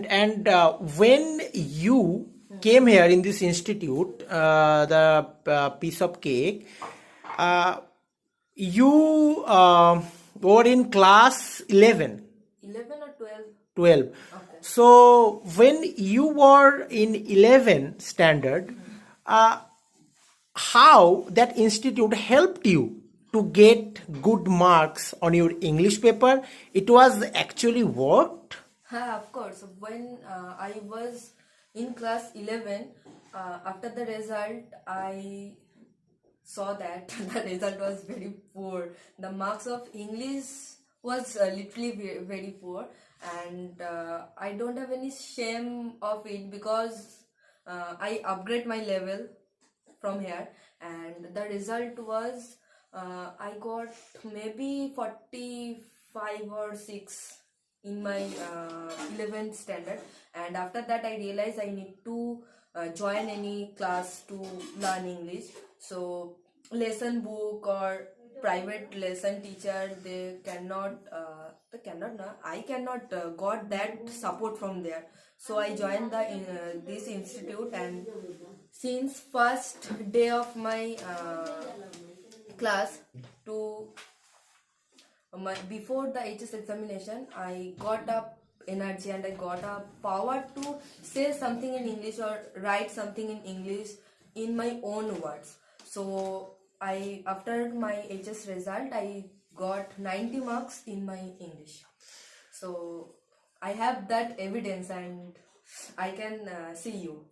And when you came here in this institute, the piece of cake, you were in class 11. 11 or 12? 12. Okay. So when you were in 11 standard, how that institute helped you to get good marks on your English paper? It was actually worked? Of course. When I was in class 11, after the result, I saw that the result was very poor. The marks of English was literally very poor, and I don't have any shame of it because I upgrade my level from here, and the result was I got maybe 45 or 6 in my 11th standard. And after that I realized I need to join any class to learn English. So lesson book or private lesson teacher, I cannot got that support from there. So I joined this institute, and since first day of my class to before the HS examination, I got up energy and I got a power to say something in English or write something in English in my own words. So after my HS result, I got 90 marks in my English. So I have that evidence, and I can see you.